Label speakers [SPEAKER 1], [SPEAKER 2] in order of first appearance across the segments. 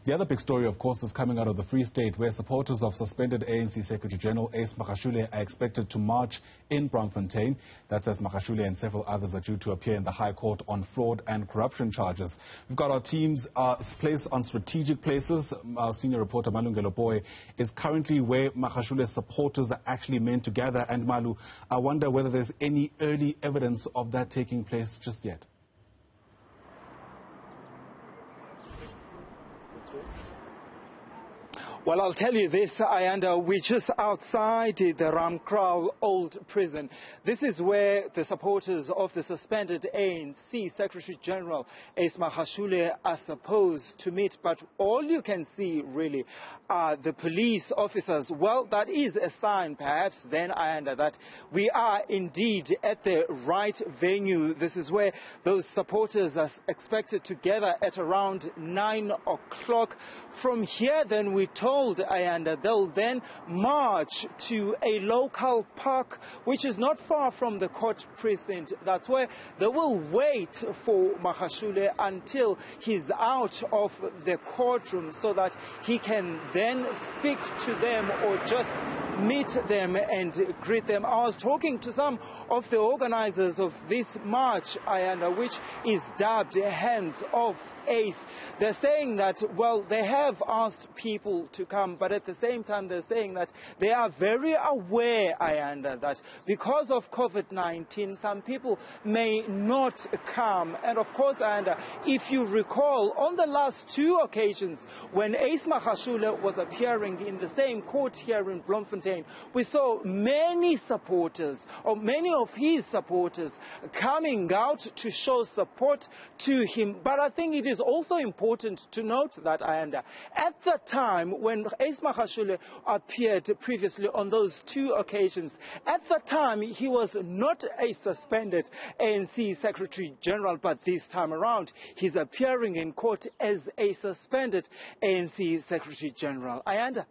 [SPEAKER 1] The other big story, of course, is coming out of the Free State, where supporters of suspended ANC Secretary General Ace Magashule are expected to march in Bloemfontein. That's as Magashule and several others are due to appear in the High Court on fraud and corruption charges. We've got our teams placed on strategic places. Our senior reporter Malungelo Booi is currently where Magashule's supporters are actually meant to gather. And Malu, I wonder whether there's any early evidence of that taking place just yet.
[SPEAKER 2] Well, I'll tell you this, Ayanda, we're just outside the Ramkraal Old Prison. This is where the supporters of the suspended ANC Secretary General Ace Magashule are supposed to meet. But all you can see, really, are the police officers. Well, that is a sign, perhaps, then, Ayanda, that we are indeed at the right venue. This is where those supporters are expected to gather at around 9 o'clock. From here, then, we're told, Ayanda, they'll then march to a local park, which is not far from the court precinct. That's where they will wait for Magashule until he's out of the courtroom so that he can then speak to them or just meet them and greet them. I was talking to some of the organizers of this march, Ayanda, which is dubbed Hands Off Ace. They're saying that, well, they have asked people to come, but at the same time they're saying that they are very aware, Ayanda, that because of COVID-19, some people may not come. And of course, Ayanda, if you recall, on the last two occasions when Ace Magashule was appearing in the same court here in Bloemfontein, we saw many supporters, or many of his supporters, coming out to show support to him. But I think it is also important to note that, Ayanda, at the time when Ace Magashule appeared previously on those two occasions, at the time he was not a suspended ANC Secretary General, but this time around he's appearing in court as a suspended ANC Secretary General. Ayanda?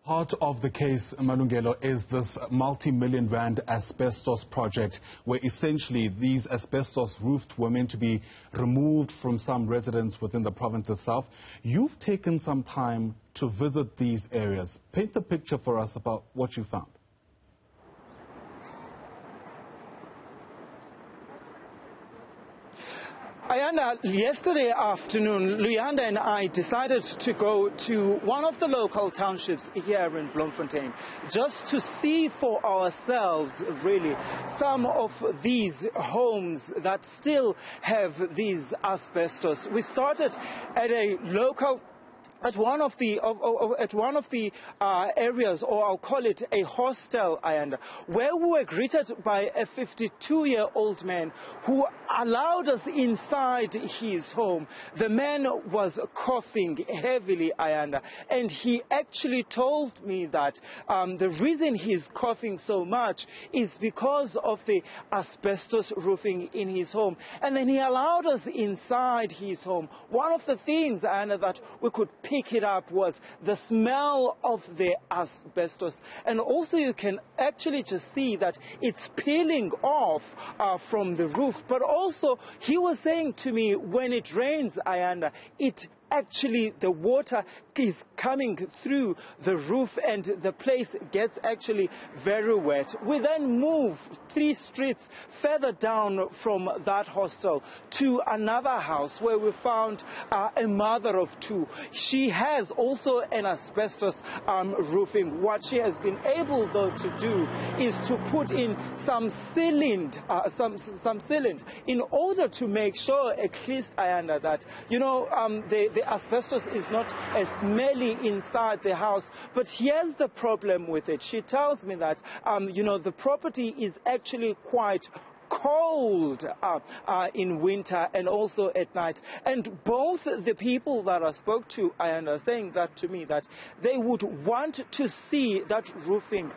[SPEAKER 1] Part of the case, Malungelo, is this multi-million rand asbestos project where essentially these asbestos roofs were meant to be removed from some residents within the province itself. You've taken some time to visit these areas. Paint the picture for us about what you found.
[SPEAKER 2] Ayanda, yesterday afternoon, Luyanda and I decided to go to one of the local townships here in Bloemfontein just to see for ourselves, really, some of these homes that still have these asbestos. We started at a local at one of the areas, or I'll call it a hostel, Ayanda, where we were greeted by a 52-year-old man who allowed us inside his home. The man was coughing heavily, Ayanda, and he actually told me that the reason he's coughing so much is because of the asbestos roofing in his home. And then he allowed us inside his home. One of the things, Ayanda, that we could pick it up was the smell of the asbestos, and also you can actually just see that it's peeling off from the roof. But also he was saying to me, when it rains, Ayanda, actually the water is coming through the roof and the place gets actually very wet. We then moved 3 streets further down from that hostel to another house where we found a mother of 2. She has also an asbestos roofing. What she has been able, though, to do is to put in some sealant, some sealant, in order to make sure, at least, Ayanda, that, you know, the asbestos is not as smelly inside the house. But here's the problem with it. She tells me that, you know, the property is actually quite cold in winter and also at night. And both the people that I spoke to, are saying that to me, that they would want to see that roofing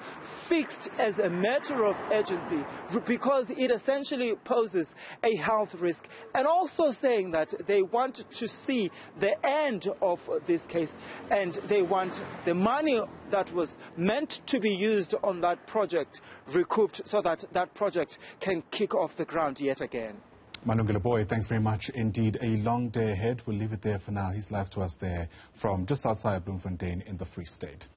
[SPEAKER 2] fixed as a matter of urgency because it essentially poses a health risk. And also saying that they want to see the end of this case and they want the money that was meant to be used on that project recouped so that that project can kick off the ground yet again.
[SPEAKER 1] Malungelo, Booi, thanks very much indeed. A long day ahead. We'll leave it there for now. He's live to us there from just outside Bloemfontein in the Free State.